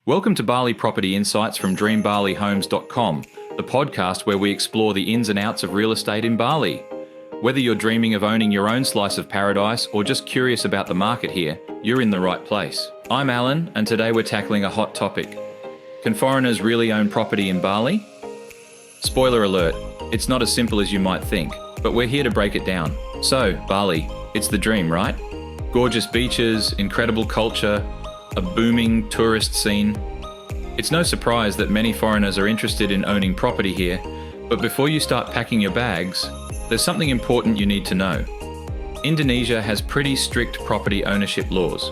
Welcome to Bali Property Insights from DreamBaliHomes.com, the podcast where we explore the ins and outs of real estate in Bali. Whether you're dreaming of owning your own slice of paradise or just curious about the market here, you're in the right place. I'm Alan, and today we're tackling a hot topic. Can foreigners really own property in Bali? Spoiler alert, it's not as simple as you might think, but we're here to break it down. So, Bali, it's the dream, right? Gorgeous beaches, incredible culture, a booming tourist scene. It's no surprise that many foreigners are interested in owning property here, but before you start packing your bags, there's something important you need to know. Indonesia has pretty strict property ownership laws.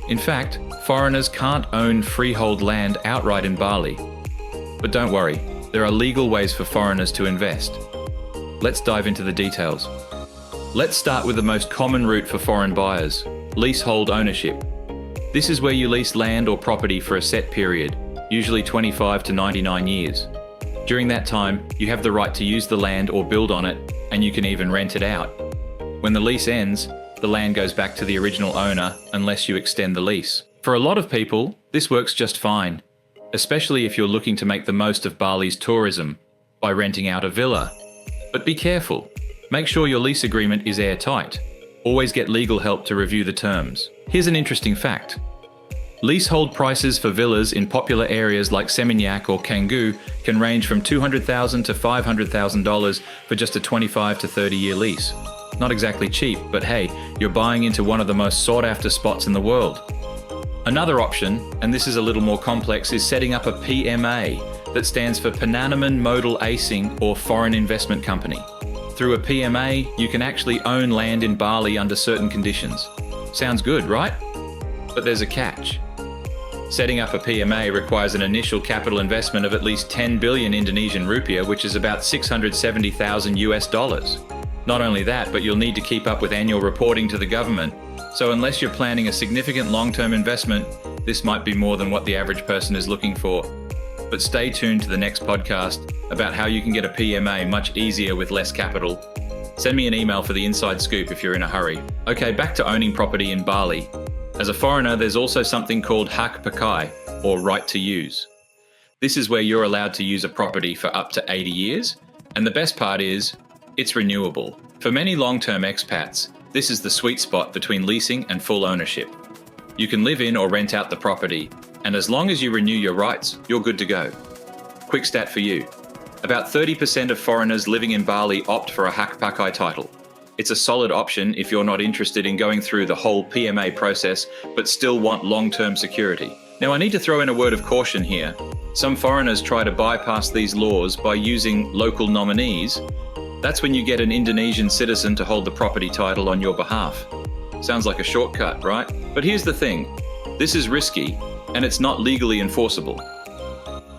In fact, foreigners can't own freehold land outright in Bali. But don't worry, there are legal ways for foreigners to invest. Let's dive into the details. Let's start with the most common route for foreign buyers, leasehold ownership. This is where you lease land or property for a set period, usually 25 to 99 years. During that time, you have the right to use the land or build on it, and you can even rent it out. When the lease ends, the land goes back to the original owner unless you extend the lease. For a lot of people, this works just fine, especially if you're looking to make the most of Bali's tourism by renting out a villa. But be careful. Make sure your lease agreement is airtight. Always get legal help to review the terms. Here's an interesting fact. Leasehold prices for villas in popular areas like Seminyak or Canggu can range from $200,000 to $500,000 for just a 25 to 30-year lease. Not exactly cheap, but hey, you're buying into one of the most sought-after spots in the world. Another option, and this is a little more complex, is setting up a PMA, that stands for Penanaman Modal Asing or Foreign Investment Company. Through a PMA, you can actually own land in Bali under certain conditions. Sounds good, right? But there's a catch. Setting up a PMA requires an initial capital investment of at least 10 billion Indonesian rupiah, which is about 670,000 US dollars. Not only that, but you'll need to keep up with annual reporting to the government. So unless you're planning a significant long-term investment, this might be more than what the average person is looking for. But stay tuned to the next podcast about how you can get a PMA much easier with less capital. Send me an email for the inside scoop if you're in a hurry. Okay, back to owning property in Bali. As a foreigner, there's also something called hak pakai, or right to use. This is where you're allowed to use a property for up to 80 years, and the best part is, it's renewable. For many long-term expats, this is the sweet spot between leasing and full ownership. You can live in or rent out the property, and as long as you renew your rights, you're good to go. Quick stat for you. About 30% of foreigners living in Bali opt for a hak pakai title. It's a solid option if you're not interested in going through the whole PMA process, but still want long-term security. Now, I need to throw in a word of caution here. Some foreigners try to bypass these laws by using local nominees. That's when you get an Indonesian citizen to hold the property title on your behalf. Sounds like a shortcut, right? But here's the thing. This is risky, and it's not legally enforceable.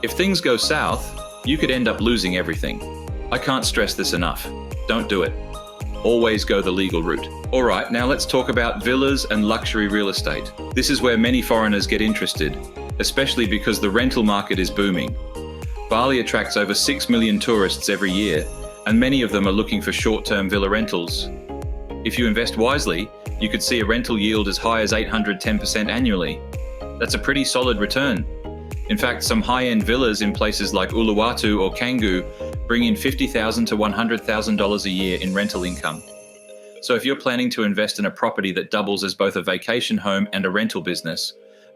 If things go south, you could end up losing everything. I can't stress this enough. Don't do it. Always go the legal route. Alright, now let's talk about villas and luxury real estate. This is where many foreigners get interested, especially because the rental market is booming. Bali attracts over 6 million tourists every year, and many of them are looking for short-term villa rentals. If you invest wisely, you could see a rental yield as high as 810% annually. That's a pretty solid return. In fact, some high-end villas in places like Uluwatu or Canggu bring in $50,000 to $100,000 a year in rental income. So if you're planning to invest in a property that doubles as both a vacation home and a rental business,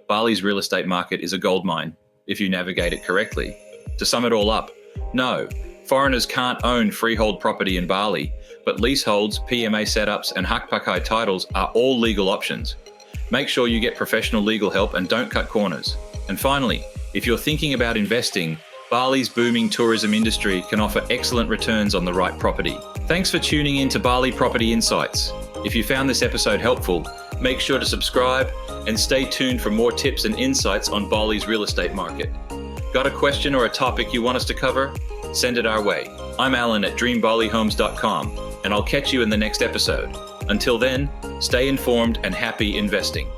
Bali's real estate market is a goldmine, if you navigate it correctly. To sum it all up, no, foreigners can't own freehold property in Bali, but leaseholds, PMA setups, and hak pakai titles are all legal options. Make sure you get professional legal help and don't cut corners. And finally, if you're thinking about investing, Bali's booming tourism industry can offer excellent returns on the right property. Thanks for tuning in to Bali Property Insights. If you found this episode helpful, make sure to subscribe and stay tuned for more tips and insights on Bali's real estate market. Got a question or a topic you want us to cover? Send it our way. I'm Alan at DreamBaliHomes.com, and I'll catch you in the next episode. Until then, stay informed and happy investing.